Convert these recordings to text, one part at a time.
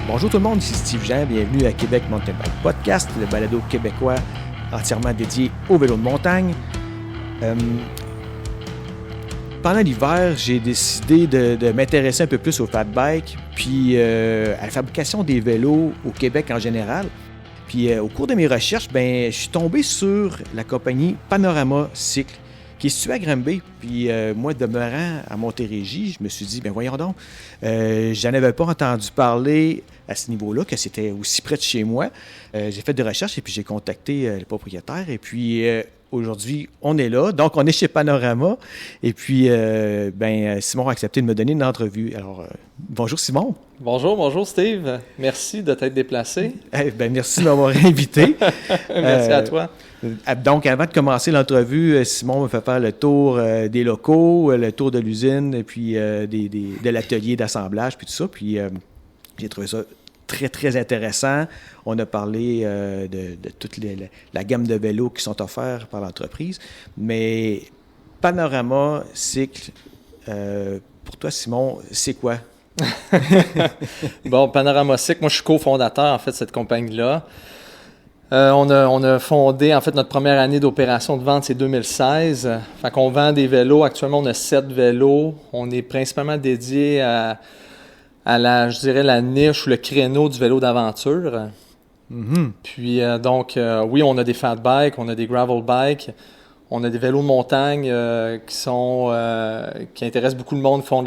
Bonjour tout le monde, ici Steve Jean, bienvenue à Québec Mountain Bike Podcast, le balado québécois entièrement dédié au vélo de montagne. Pendant l'hiver, j'ai décidé de m'intéresser un peu plus au fat bike, puis à la fabrication des vélos au Québec en général. Puis au cours de mes recherches, je suis tombé sur la compagnie Panorama Cycle, qui est située à Granby. Puis moi, demeurant à Montérégie, je me suis dit, voyons donc, j'en avais pas entendu parler à ce niveau-là, que c'était aussi près de chez moi. J'ai fait des recherches et puis j'ai contacté le propriétaire. Et puis aujourd'hui, on est là. Donc, on est chez Panorama. Et puis, Simon a accepté de me donner une entrevue. Alors, bonjour Simon. Bonjour Steve. Merci de t'être déplacé. Merci de m'avoir invité. Merci à toi. Donc, avant de commencer l'entrevue, Simon me fait faire le tour des locaux, le tour de l'usine, et puis de l'atelier d'assemblage, puis tout ça. Puis, j'ai trouvé ça très, très intéressant. On a parlé de toute la gamme de vélos qui sont offerts par l'entreprise. Mais Panorama Cycle, pour toi, Simon, c'est quoi? Bon, Panorama Cycle, moi je suis cofondateur en fait de cette compagnie-là. On a fondé en fait notre première année d'opération de vente, c'est 2016. Fait qu'on vend des vélos. Actuellement, on a 7 vélos. On est principalement dédié à la niche ou le créneau du vélo d'aventure. Mm-hmm. Puis oui, on a des fat bikes, on a des gravel bikes. On a des vélos de montagne qui intéressent beaucoup de monde, qui font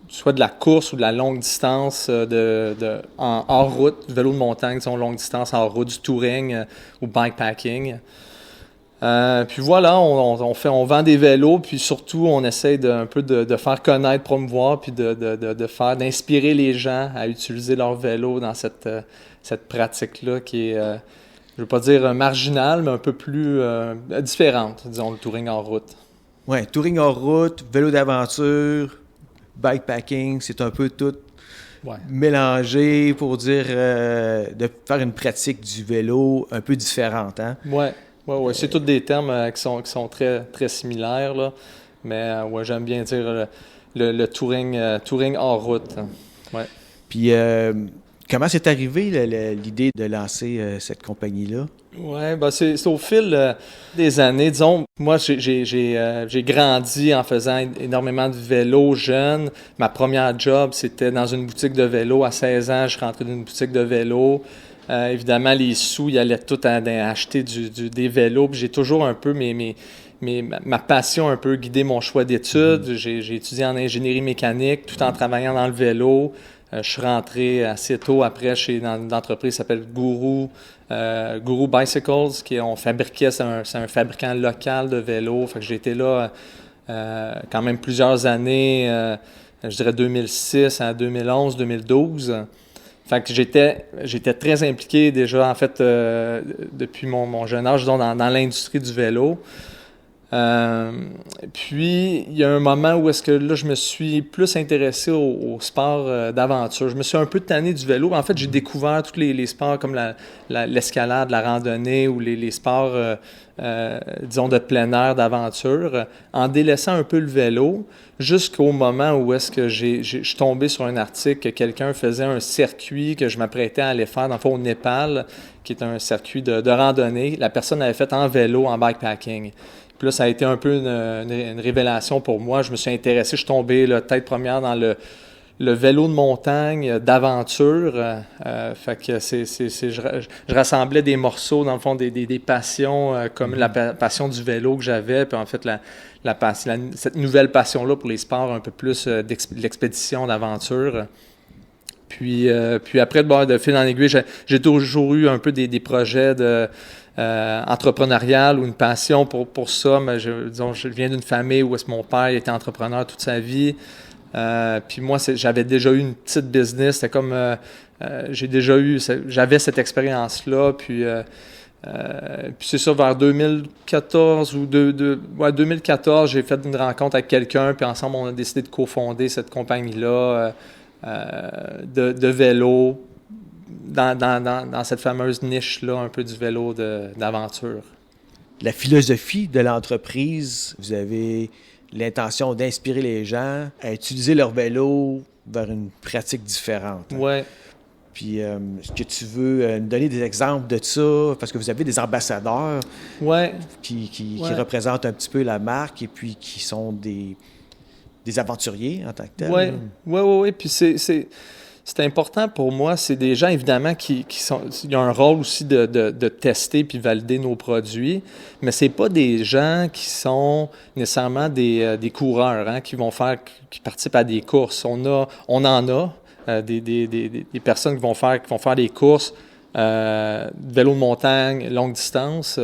soit de la course ou de la longue distance en hors route, du vélo de montagne, longue distance en route, du touring ou bikepacking. Puis voilà, on vend des vélos, puis surtout on essaie de faire connaître, promouvoir, puis d'inspirer les gens à utiliser leur vélo dans cette pratique-là qui est, je ne veux pas dire marginale, mais un peu plus différente, disons, le touring en route. Oui, touring en route, vélo d'aventure, bikepacking, c'est un peu tout mélangé pour dire de faire une pratique du vélo un peu différente. Hein? Oui, c'est tous des termes qui sont très, très similaires, là. Mais j'aime bien dire le touring hors route. Ouais. Puis, comment c'est arrivé l'idée de lancer cette compagnie-là? Oui, c'est au fil des années. Disons, moi, j'ai grandi en faisant énormément de vélo jeune. Ma première job, c'était dans une boutique de vélo. À 16 ans, je rentrais dans une boutique de vélo. Évidemment, les sous, ils allaient tout acheter des vélos. Puis j'ai toujours un peu ma passion un peu guidé mon choix d'études. J'ai étudié en ingénierie mécanique tout en travaillant dans le vélo. Je suis rentré assez tôt après dans une entreprise qui s'appelle Guru Bicycles, on fabriquait, c'est un fabricant local de vélos. Fait que j'ai été là quand même plusieurs années, je dirais 2006 à 2011, 2012. Fait que j'étais très impliqué déjà, en fait, depuis mon jeune âge, dans l'industrie du vélo. Puis, il y a un moment où est-ce que là, je me suis plus intéressé au sport d'aventure. Je me suis un peu tanné du vélo. En fait, j'ai découvert tous les sports comme l'escalade, la randonnée ou les sports, disons, de plein air, d'aventure, en délaissant un peu le vélo, jusqu'au moment où est-ce que je suis tombé sur un article que quelqu'un faisait un circuit que je m'apprêtais à aller faire, dans le fond, au Népal, qui est un circuit de randonnée. La personne avait fait en vélo, en bikepacking. Puis là, ça a été un peu une révélation pour moi. Je me suis intéressé, je suis tombé tête première dans le vélo de montagne d'aventure. Fait que je rassemblais des morceaux, dans le fond, des passions, comme la passion du vélo que j'avais, puis en fait, cette nouvelle passion-là pour les sports un peu plus l'expédition d'aventure. Puis après, de fil en aiguille, j'ai toujours eu un peu des projets entrepreneurial ou une passion pour ça. Mais je viens d'une famille où mon père était entrepreneur toute sa vie. Puis moi, j'avais déjà eu une petite business. C'était comme j'avais cette expérience-là. Puis c'est ça, vers 2014 ou 2014, j'ai fait une rencontre avec quelqu'un. Puis ensemble, on a décidé de cofonder cette compagnie-là de vélo. Dans cette fameuse niche-là, un peu du vélo d'aventure. La philosophie de l'entreprise, vous avez l'intention d'inspirer les gens à utiliser leur vélo vers une pratique différente. Oui. Puis, est-ce que tu veux nous donner des exemples de ça? Parce que vous avez des ambassadeurs qui représentent un petit peu la marque et puis qui sont des aventuriers en tant que tels. Oui. Puis c'est important pour moi. C'est des gens, évidemment, qui ont un rôle aussi de tester puis valider nos produits, mais c'est pas des gens qui sont nécessairement des coureurs, qui participent à des courses. On en a des personnes qui vont faire des courses, vélo de montagne, longue distance,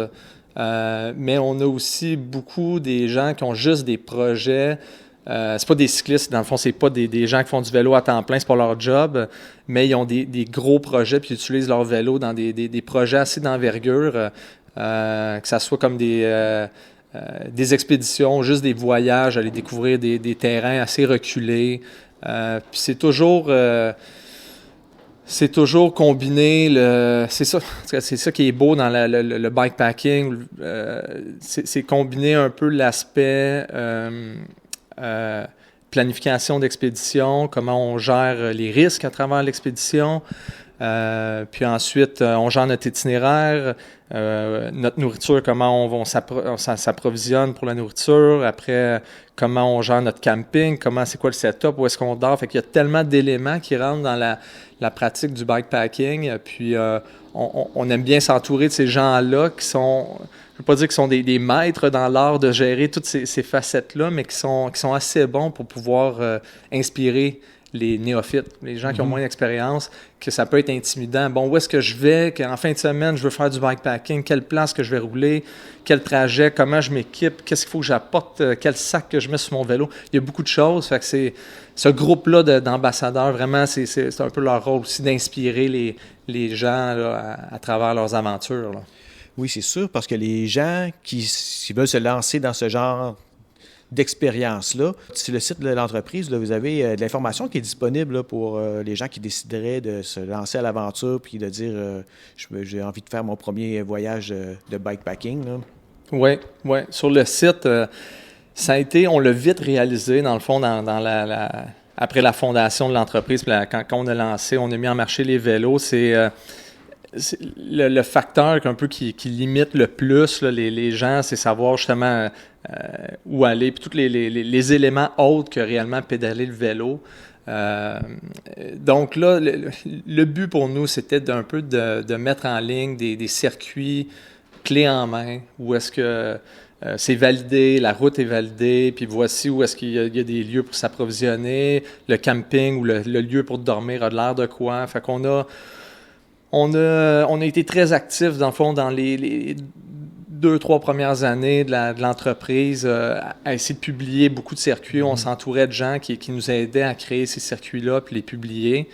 mais on a aussi beaucoup des gens qui ont juste des projets. C'est pas des cyclistes, dans le fond, c'est pas des gens qui font du vélo à temps plein, c'est pas leur job, mais ils ont des gros projets puis ils utilisent leur vélo dans des projets assez d'envergure, que ça soit comme des expéditions, juste des voyages, aller découvrir des terrains assez reculés. Puis c'est toujours combiné, c'est ça qui est beau dans le bikepacking, c'est combiner un peu l'aspect planification d'expédition, comment on gère les risques à travers l'expédition, puis ensuite on gère notre itinéraire, notre nourriture, comment on s'approvisionne pour la nourriture, après comment on gère notre camping, c'est quoi le setup, où est-ce qu'on dort. Fait qu'il y a tellement d'éléments qui rentrent dans la pratique du bikepacking, puis on aime bien s'entourer de ces gens-là qui sont, je ne veux pas dire qu'ils sont des maîtres dans l'art de gérer toutes ces facettes-là, mais qui sont assez bons pour pouvoir inspirer les néophytes, les gens qui ont moins d'expérience, que ça peut être intimidant. Bon, où est-ce que je vais? Qu'en fin de semaine, je veux faire du bikepacking. Quelle place que je vais rouler? Quel trajet? Comment je m'équipe? Qu'est-ce qu'il faut que j'apporte? Quel sac que je mets sur mon vélo? Il y a beaucoup de choses. Fait que c'est ce groupe-là d'ambassadeurs, vraiment, c'est un peu leur rôle aussi d'inspirer les gens là, à travers leurs aventures, là. Oui, c'est sûr, parce que les gens qui veulent se lancer dans ce genre d'expérience-là, sur le site de l'entreprise, là, vous avez de l'information qui est disponible là, pour les gens qui décideraient de se lancer à l'aventure puis de dire j'ai envie de faire mon premier voyage de bikepacking. Oui. Sur le site, ça a été, on l'a vite réalisé, dans le fond, après la fondation de l'entreprise, quand on a lancé, on a mis en marché les vélos, c'est le facteur un peu qui limite le plus là, les gens, c'est savoir justement où aller, puis tous les éléments autres que réellement pédaler le vélo. Donc là, le but pour nous, c'était d'un peu de mettre en ligne des circuits clés en main, où est-ce que c'est validé, la route est validée, puis voici où est-ce qu'il y a des lieux pour s'approvisionner, le camping ou le lieu pour dormir a de l'air de quoi. Fait qu'on on a été très actifs, dans le fond, dans les 2-3 premières années de l'entreprise, à essayer de publier beaucoup de circuits. On s'entourait de gens qui nous aidaient à créer ces circuits-là puis les publier.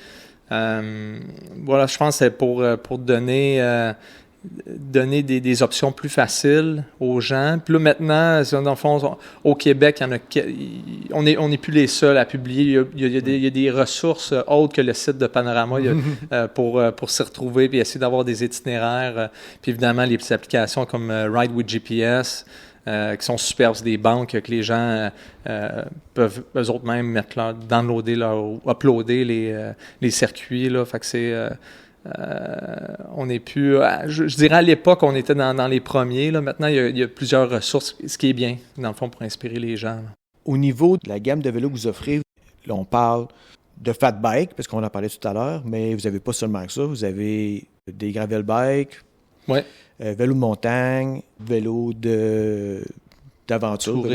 Voilà, je pense que c'est pour donner des options plus faciles aux gens. Puis là, maintenant, dans le fond, au Québec, on n'est plus les seuls à publier. Il y a des ressources autres que le site de Panorama pour s'y retrouver et essayer d'avoir des itinéraires. Puis évidemment, les petites applications comme Ride with GPS, qui sont superbes, c'est des banques que les gens peuvent eux autres même uploader les circuits. Là. Fait que c'est... on n'est plus... Je dirais à l'époque, on était dans les premiers. Là. Maintenant, il y a plusieurs ressources, ce qui est bien, dans le fond, pour inspirer les gens. Là. Au niveau de la gamme de vélos que vous offrez, là, on parle de fat bike, parce qu'on en parlait tout à l'heure, mais vous n'avez pas seulement que ça. Vous avez des gravel bikes, vélo de montagne, vélo d'aventure,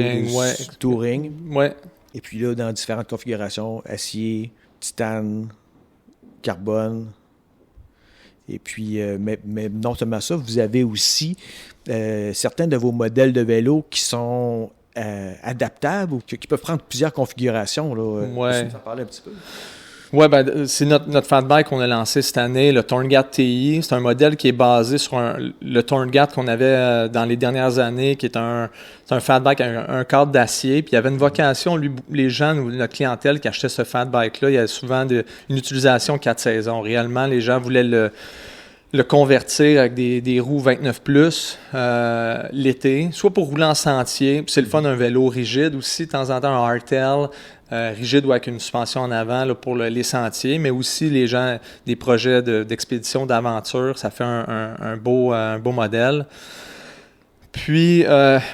touring. Ouais. Et puis là, dans différentes configurations, acier, titane, carbone. Et puis, mais non seulement ça, vous avez aussi certains de vos modèles de vélos qui sont adaptables ou qui peuvent prendre plusieurs configurations. Là. Ça parlait un petit peu. Oui, c'est notre fat bike qu'on a lancé cette année, le Torngat TI. C'est un modèle qui est basé sur le Torngat qu'on avait dans les dernières années, qui est un fat bike, un cadre d'acier. Puis il y avait une vocation, les gens, notre clientèle qui achetait ce fat bike-là, il y a souvent une utilisation 4 saisons. Réellement, les gens voulaient le convertir avec des roues 29+, l'été, soit pour rouler en sentier. Puis c'est le fun d'un vélo rigide aussi, de temps en temps un hardtail. rigide ou avec une suspension en avant là, pour les sentiers, mais aussi les gens, des projets d'expédition, d'aventure. Ça fait un beau modèle. Puis,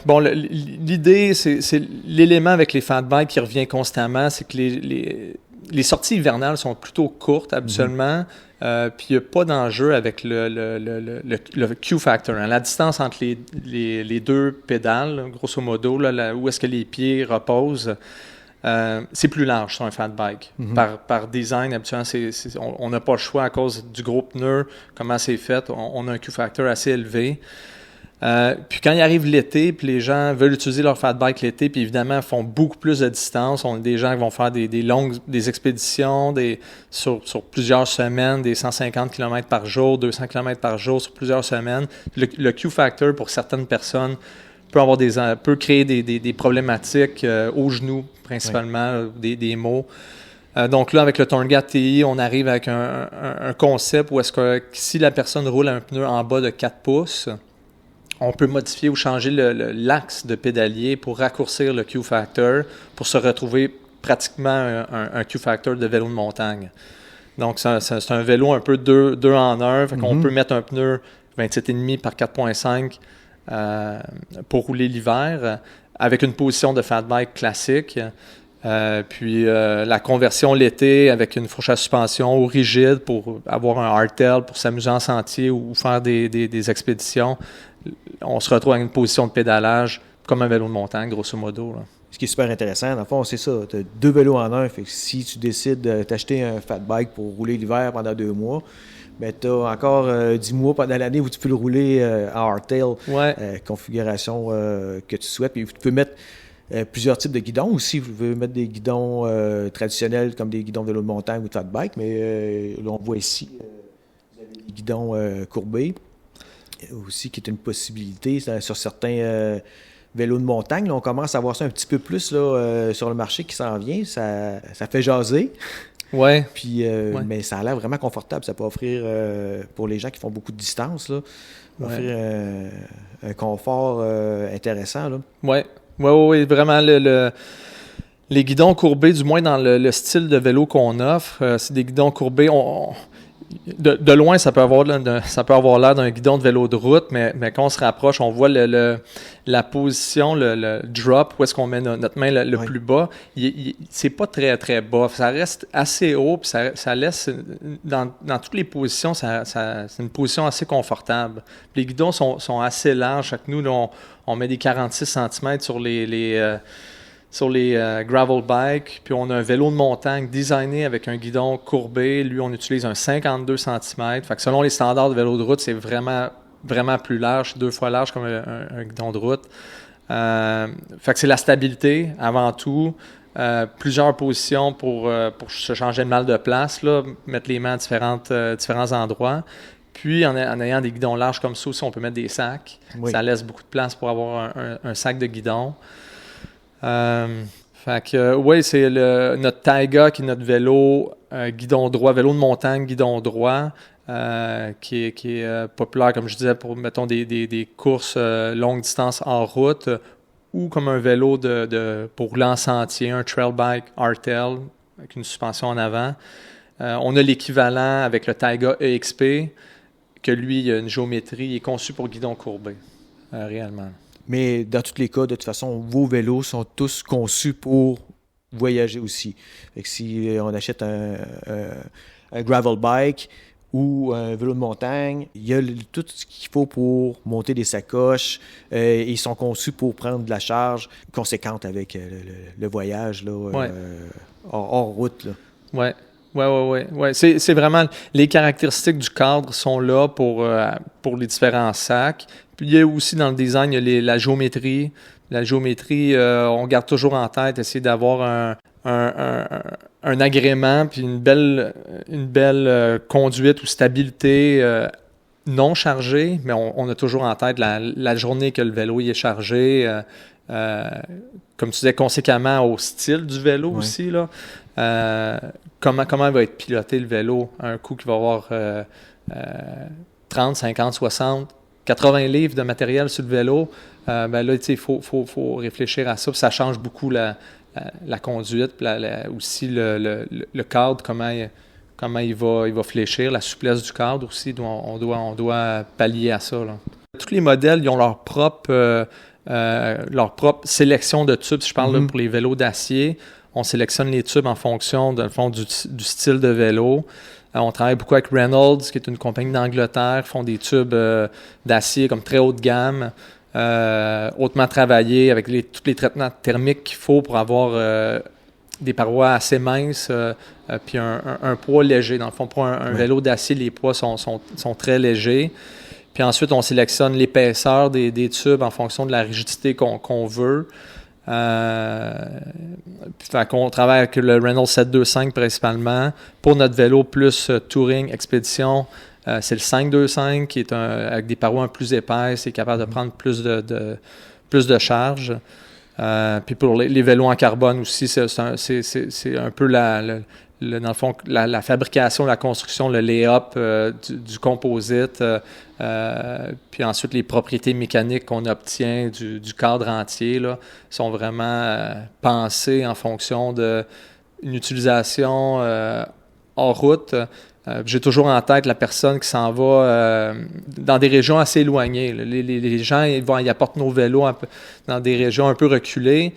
l'idée, c'est l'élément avec les fat bikes qui revient constamment, c'est que les sorties hivernales sont plutôt courtes habituellement, puis il n'y a pas d'enjeu avec le Q-factor, hein, la distance entre les deux pédales, là, grosso modo, là, où est-ce que les pieds reposent. C'est plus large sur un fat bike. Par design, habituellement, on n'a pas le choix à cause du gros pneu, comment c'est fait. On a un Q-factor assez élevé. Puis quand il arrive l'été, puis les gens veulent utiliser leur fat bike l'été, puis évidemment font beaucoup plus de distance. On a des gens qui vont faire des expéditions sur plusieurs semaines, des 150 km par jour, 200 km par jour sur plusieurs semaines. Le Q-factor pour certaines personnes peut créer des problématiques aux genoux principalement, des maux. Donc là, avec le Torngat TI, on arrive avec un concept où est-ce que si la personne roule un pneu en bas de 4 pouces, on peut modifier ou changer l'axe de pédalier pour raccourcir le Q-factor pour se retrouver pratiquement un Q-factor de vélo de montagne. Donc, c'est un vélo un peu deux en un. Fait qu'on peut mettre un pneu 27,5 par 4,5 pour rouler l'hiver avec une position de fat bike classique. Puis la conversion l'été avec une fourche à suspension ou rigide pour avoir un hardtail pour s'amuser en sentier ou faire des expéditions. On se retrouve avec une position de pédalage comme un vélo de montagne, grosso modo, là. Ce qui est super intéressant, dans le fond, c'est ça. Tu as 2 vélos en un. Fait que si tu décides de t'acheter un fat bike pour rouler l'hiver pendant 2 mois, ben, tu as encore 10 mois pendant l'année où tu peux le rouler en hardtail, configuration que tu souhaites. Puis tu peux mettre plusieurs types de guidons aussi. Vous pouvez mettre des guidons traditionnels comme des guidons de vélo de montagne ou de fat bike, mais là, on voit ici vous avez des guidons courbés aussi, qui est une possibilité sur certains vélos de montagne. Là, on commence à voir ça un petit peu plus là, sur le marché qui s'en vient. Ça fait jaser. Ouais. Puis, mais ça a l'air vraiment confortable. Ça peut offrir, pour les gens qui font beaucoup de distance, là, offrir un confort intéressant. Oui, vraiment les guidons courbés, du moins dans le style de vélo qu'on offre, c'est des guidons courbés. De loin, ça peut avoir l'air d'un guidon de vélo de route, mais quand on se rapproche, on voit la position, le drop, où est-ce qu'on met notre main le plus bas. C'est pas très, très bas. Ça reste assez haut, puis ça laisse, dans toutes les positions, c'est une position assez confortable. Puis les guidons sont assez larges. Nous, là, on met des 46 cm sur les gravel bikes, puis on a un vélo de montagne designé avec un guidon courbé. Lui, on utilise un 52 cm. Fait que selon les standards de vélo de route, c'est vraiment, vraiment plus large, 2 fois large comme un guidon de route. Fait que c'est la stabilité avant tout. Plusieurs positions pour se changer de mal de place, là, mettre les mains à différents endroits. Puis, en ayant des guidons larges comme ça aussi, on peut mettre des sacs. Oui. Ça laisse beaucoup de place pour avoir un sac de guidon. Fait que, oui, c'est notre Taiga qui est notre vélo guidon droit, vélo de montagne guidon droit, qui est populaire, comme je disais, pour, mettons, des courses longue distance en route, ou comme un vélo pour rouler en sentier, un trail bike hardtail avec une suspension en avant. On a l'équivalent avec le Taiga EXP, que lui, il a une géométrie, il est conçu pour guidon courbé, réellement. Mais dans tous les cas, de toute façon, vos vélos sont tous conçus pour voyager aussi. Fait que si on achète un gravel bike ou un vélo de montagne, il y a tout ce qu'il faut pour monter des sacoches. Ils sont conçus pour prendre de la charge conséquente avec le voyage là, hors route. Là. Oui. C'est vraiment les caractéristiques du cadre sont là pour les différents sacs. Puis il y a aussi dans le design, il y a la géométrie. La géométrie, on garde toujours en tête, essayer d'avoir un agrément puis une belle conduite ou stabilité non chargée, mais on a toujours en tête la journée que le vélo est chargé. Comme tu disais, conséquemment au style du vélo aussi, là. Comment va être piloté le vélo? Un coup qui va avoir 30, 50, 60, 80 livres de matériel sur le vélo, ben là, il faut réfléchir à ça. Puis ça change beaucoup la la conduite, puis aussi le cadre, comment il va fléchir, la souplesse du cadre aussi, on doit pallier à ça, là. Tous les modèles, ils ont leur propre sélection de tubes. Si je parle là, pour les vélos d'acier, on sélectionne les tubes en fonction, dans le fond, du style de vélo. On travaille beaucoup avec Reynolds, qui est une compagnie d'Angleterre, qui font des tubes d'acier comme très haut de gamme, hautement travaillés, avec tous les traitements thermiques qu'il faut pour avoir des parois assez minces, puis un poids léger. Dans le fond, pour un vélo d'acier, les poids sont très légers. Puis ensuite, on sélectionne l'épaisseur des tubes en fonction de la rigidité qu'on veut. Fait qu'on travaille avec le Reynolds 725 principalement. Pour notre vélo plus touring, expédition, c'est le 525 qui est avec des parois plus épaisses et capable de prendre plus de charge. Puis pour les vélos en carbone aussi, c'est un peu dans le fond, la fabrication, la construction, le lay-up du composite, puis ensuite les propriétés mécaniques qu'on obtient du cadre entier là, sont vraiment pensées en fonction d'une utilisation hors route. J'ai toujours en tête la personne qui s'en va dans des régions assez éloignées. Les gens ils apportent nos vélos dans des régions un peu reculées.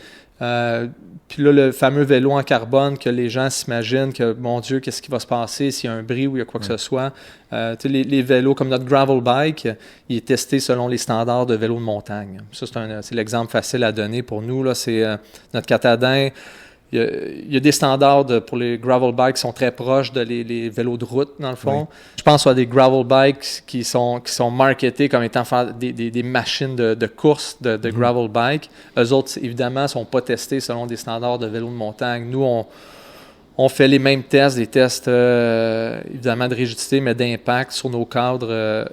Puis là, le fameux vélo en carbone que les gens s'imaginent que, mon Dieu, qu'est-ce qui va se passer s'il y a un bris ou il y a quoi que ce soit. Les vélos comme notre gravel bike, il est testé selon les standards de vélo de montagne. Ça, c'est l'exemple facile à donner pour nous. Là, c'est notre Catadin. Il y a des standards pour les gravel bikes qui sont très proches de les vélos de route, dans le fond. Oui. Je pense à des gravel bikes qui sont marketés comme étant des machines de course de gravel bike. Eux autres, évidemment, ne sont pas testés selon des standards de vélos de montagne. Nous, on fait les mêmes tests, des tests évidemment de rigidité, mais d'impact sur nos cadres.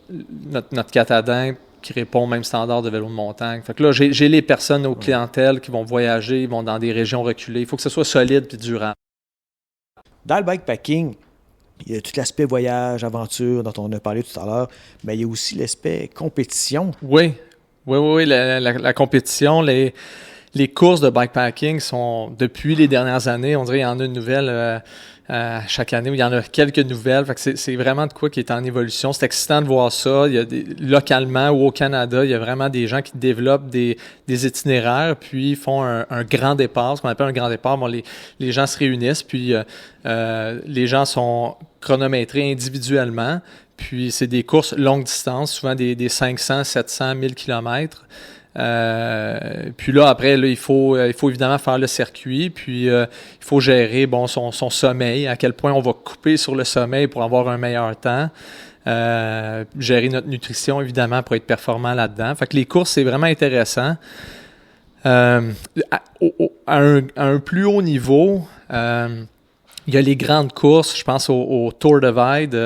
Notre Catadin qui répond au même standard de vélo de montagne. Fait que là, j'ai les personnes aux clientèles qui vont voyager, ils vont dans des régions reculées. Il faut que ce soit solide et durable. Dans le bikepacking, il y a tout l'aspect voyage, aventure dont on a parlé tout à l'heure, mais il y a aussi l'aspect compétition. Oui, la compétition, les courses de bikepacking sont, depuis les dernières années, on dirait qu'il y en a une nouvelle chaque année, où il y en a quelques nouvelles. Fait que c'est vraiment de quoi qui est en évolution. C'est excitant de voir ça. Il y a localement ou au Canada, il y a vraiment des gens qui développent des itinéraires, puis font un grand départ, ce qu'on appelle un grand départ. Bon, les gens se réunissent, puis les gens sont chronométrés individuellement. Puis c'est des courses longue distance, souvent des 500, 700, 1000 kilomètres. Puis là, après, il faut évidemment faire le circuit, puis il faut gérer son sommeil, à quel point on va couper sur le sommeil pour avoir un meilleur temps. Gérer notre nutrition, évidemment, pour être performant là-dedans. Fait que les courses, c'est vraiment intéressant. À un plus haut niveau, il y a les grandes courses, je pense au Tour Divide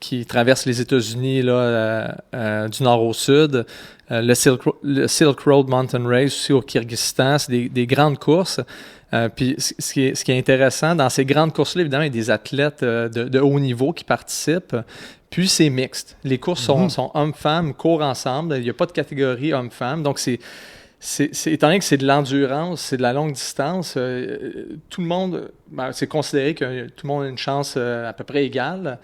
qui traverse les États-Unis là, du nord au sud. Le Silk Road Mountain Race aussi au Kyrgyzstan, c'est des grandes courses. Puis ce qui est intéressant, dans ces grandes courses-là, évidemment, il y a des athlètes de haut niveau qui participent. Puis c'est mixte. Les courses sont hommes-femmes, courent ensemble. Il n'y a pas de catégorie hommes-femmes. Donc étant donné que c'est de l'endurance, c'est de la longue distance, tout le monde, c'est considéré que tout le monde a une chance à peu près égale.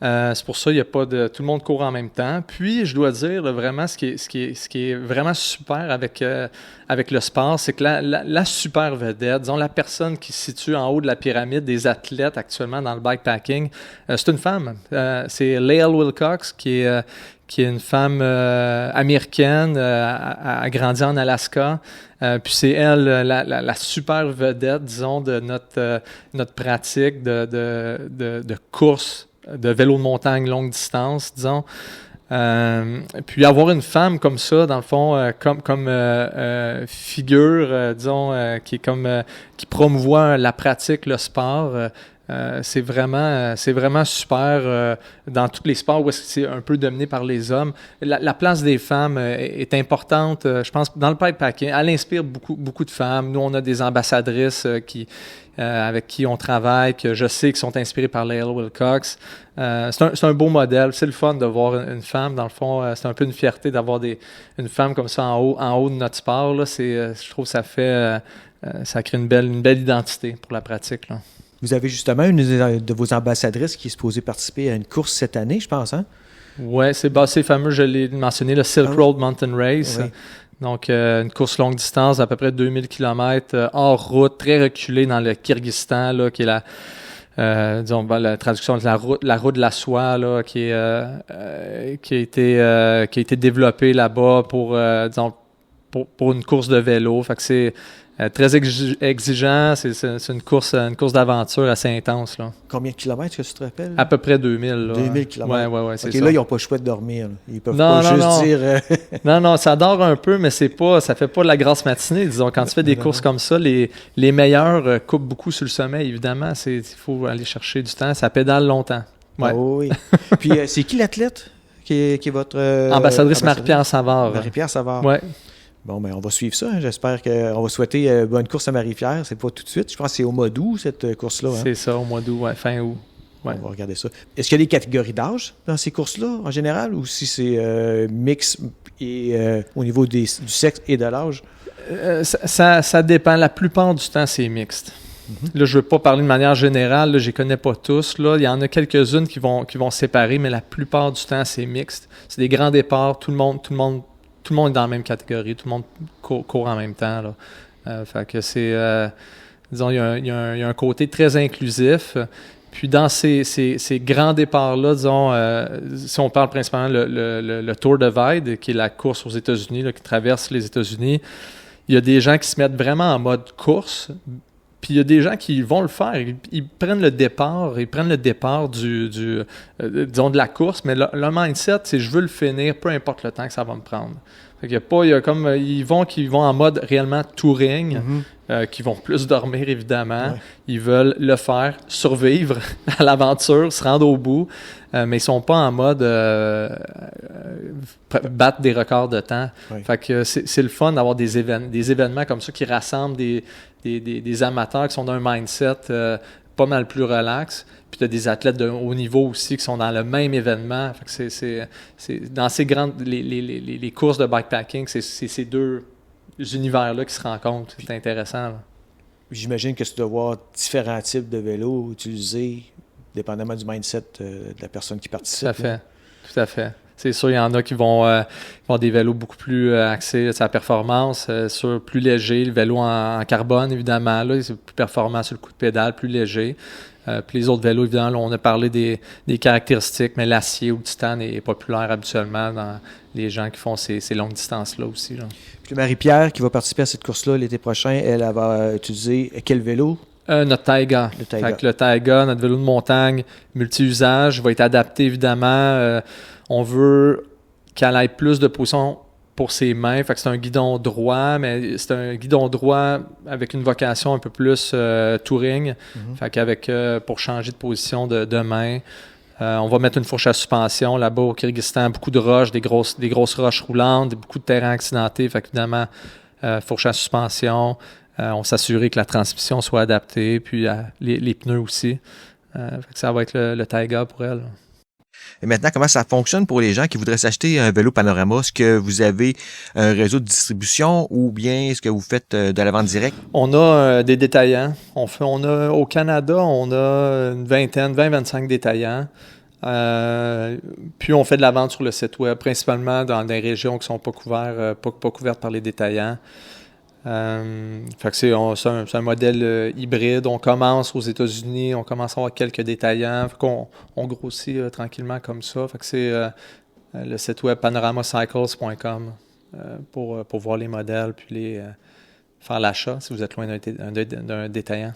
C'est pour ça qu'il n'y a pas de... Tout le monde court en même temps. Puis, je dois dire, là, vraiment, ce qui est vraiment super avec le sport, c'est que la super vedette, disons, la personne qui se situe en haut de la pyramide des athlètes actuellement dans le bikepacking, c'est une femme. C'est Lael Wilcox, qui est une femme américaine, a grandi en Alaska. Puis c'est elle, la super vedette, disons, de notre pratique de course de vélo de montagne longue distance, disons. Puis avoir une femme comme ça, dans le fond, comme figure, disons, qui promouvoit la pratique, le sport, c'est vraiment super dans tous les sports où est-ce que c'est un peu dominé par les hommes. La place des femmes est importante, je pense, dans le bikepacking. Elle inspire beaucoup de femmes. Nous, on a des ambassadrices avec qui on travaille, que je sais qui sont inspirées par Lael Wilcox. C'est un beau modèle. C'est le fun de voir une femme. Dans le fond, c'est un peu une fierté d'avoir une femme comme ça en haut de notre sport. Là. Je trouve que ça fait ça crée une belle identité pour la pratique, là. Vous avez justement une de vos ambassadrices qui est supposée participer à une course cette année, je pense, hein? Oui, c'est fameux, je l'ai mentionné, le Silk Road Mountain Race. Oui. Donc, une course longue distance d'à peu près 2000 km hors route, très reculée dans le Kyrgyzstan, là, qui est la traduction de la route de la soie, là, qui a été développée là-bas pour une course de vélo. Fait que c'est très exigeant, c'est une course d'aventure assez intense, là. Combien de kilomètres, que tu te rappelles? À peu près 2000. Là. 2000 kilomètres. Oui, c'est ça. ça. Là, ils n'ont pas le choix de dormir. Là. Ils peuvent pas juste dire... Non, ça dort un peu, mais ça fait pas de la grasse matinée. Disons, quand tu fais des courses comme ça, les meilleurs coupent beaucoup sur le sommeil, évidemment. Il faut aller chercher du temps. Ça pédale longtemps. Ouais. Oh, oui. Puis, c'est qui l'athlète qui est votre... ambassadrice Marie-Pierre Savard. Marie-Pierre Savard. Oui. Bon, ben on va suivre ça. Hein. J'espère qu'on va souhaiter bonne course à Marie-Pierre. C'est pas tout de suite. Je pense que c'est au mois d'août, cette course-là. Hein? C'est ça, au mois d'août, fin août. Ouais. On va regarder ça. Est-ce qu'il y a des catégories d'âge dans ces courses-là, en général, ou si c'est mix et, au niveau du sexe et de l'âge? Ça dépend. La plupart du temps, c'est mixte. Mm-hmm. Là, je ne veux pas parler de manière générale. Là, je ne les connais pas tous. Là. Il y en a quelques-unes qui vont se séparer, mais la plupart du temps, c'est mixte. C'est des grands départs. Tout le monde est dans la même catégorie. Tout le monde court en même temps. Là. Fait que c'est... disons, il y a un côté très inclusif. Puis dans ces grands départs-là, disons, si on parle principalement le Tour Divide, qui est la course aux États-Unis, là, qui traverse les États-Unis, il y a des gens qui se mettent vraiment en mode course. Puis il y a des gens qui vont le faire. Ils prennent le départ disons, de la course, mais le mindset, c'est je veux le finir, peu importe le temps que ça va me prendre. Fait qu'il y a pas, il y a comme ils vont en mode réellement touring, qui vont plus dormir évidemment. Ouais. Ils veulent le faire, survivre à l'aventure, se rendre au bout, mais ils sont pas en mode battre des records de temps. Ouais. Fait que c'est le fun d'avoir des événements comme ça qui rassemblent des amateurs qui sont d'un mindset pas mal plus relax. Puis tu as des athlètes de haut niveau aussi qui sont dans le même événement. Fait que c'est dans ces grandes les courses de bikepacking, c'est ces deux univers-là qui se rencontrent. C'est intéressant. Là. J'imagine que tu dois voir différents types de vélos utilisés, dépendamment du mindset de la personne qui participe. Tout à fait. C'est sûr, il y en a qui vont avoir des vélos beaucoup plus axés sur la performance, sur plus léger, le vélo en carbone, évidemment, là, c'est plus performant sur le coup de pédale, plus léger. Puis les autres vélos, évidemment, là, on a parlé des caractéristiques, mais l'acier ou le titane est populaire habituellement dans les gens qui font ces longues distances-là aussi. Là. Puis Marie-Pierre, qui va participer à cette course-là l'été prochain, elle va utiliser quel vélo? Notre Taiga. Le Taiga, notre vélo de montagne multi-usage, va être adapté, évidemment. On veut qu'elle ait plus de position pour ses mains. Fait que c'est un guidon droit, mais c'est un guidon droit avec une vocation un peu plus touring. Mm-hmm. Fait qu'avec pour changer de position de main. On va mettre une fourche à suspension là-bas au Kyrgyzstan, beaucoup de roches, des grosses roches roulantes, beaucoup de terrain accidenté. Fait qu'évidemment, fourche à suspension. On s'assurer que la transmission soit adaptée, puis les pneus aussi. Fait que ça va être le Taiga pour elle. Et maintenant, comment ça fonctionne pour les gens qui voudraient s'acheter un vélo Panorama? Est-ce que vous avez un réseau de distribution ou bien est-ce que vous faites de la vente directe? On a des détaillants. Au Canada, on a une 20-25 détaillants. Puis on fait de la vente sur le site web, principalement dans des régions qui ne sont pas couvertes par les détaillants. Fait que c'est un modèle hybride. On commence aux États-Unis, on commence à avoir quelques détaillants. Fait qu'on grossit tranquillement comme ça. Fait que c'est le site web panoramacycles.com pour voir les modèles puis faire l'achat si vous êtes loin d'un détaillant.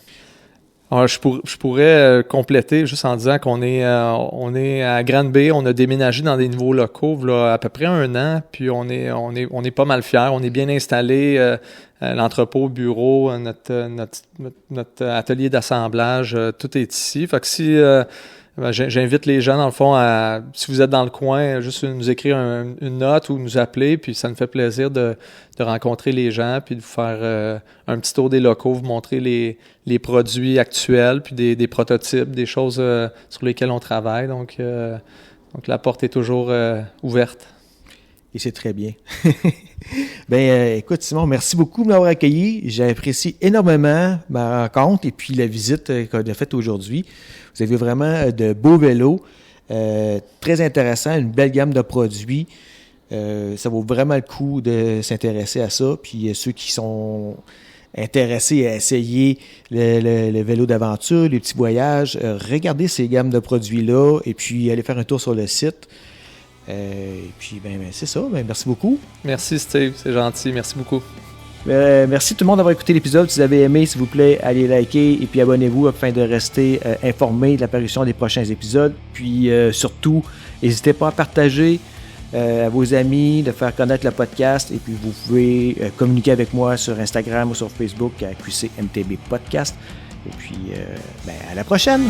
Alors, je pourrais compléter juste en disant qu'on est à Granby, on a déménagé dans des nouveaux locaux là, à peu près 1 an, puis on est pas mal fiers, on est bien installé, l'entrepôt, le bureau, notre atelier d'assemblage, tout est ici. Fait que si j'invite les gens, dans le fond, si vous êtes dans le coin, juste nous écrire une note ou nous appeler, puis ça nous fait plaisir de rencontrer les gens, puis de vous faire un petit tour des locaux, vous montrer les produits actuels, puis des prototypes, des choses sur lesquelles on travaille. Donc la porte est toujours ouverte. Et c'est très bien. Écoute, Simon, merci beaucoup de m'avoir accueilli. J'apprécie énormément ma rencontre et puis la visite qu'on a faite aujourd'hui. Vous avez vraiment de beaux vélos, très intéressants, une belle gamme de produits. Ça vaut vraiment le coup de s'intéresser à ça. Puis ceux qui sont intéressés à essayer le vélo d'aventure, les petits voyages, regardez ces gammes de produits-là et puis allez faire un tour sur le site. Et puis, c'est ça. Merci beaucoup. Merci, Steve. C'est gentil. Merci beaucoup. Merci tout le monde d'avoir écouté l'épisode. Si vous avez aimé, s'il vous plaît, allez liker et puis abonnez-vous afin de rester informé de l'apparition des prochains épisodes. Puis, surtout, n'hésitez pas à partager à vos amis, de faire connaître le podcast. Et puis, vous pouvez communiquer avec moi sur Instagram ou sur Facebook à QCMTB Podcast. Et puis, à la prochaine!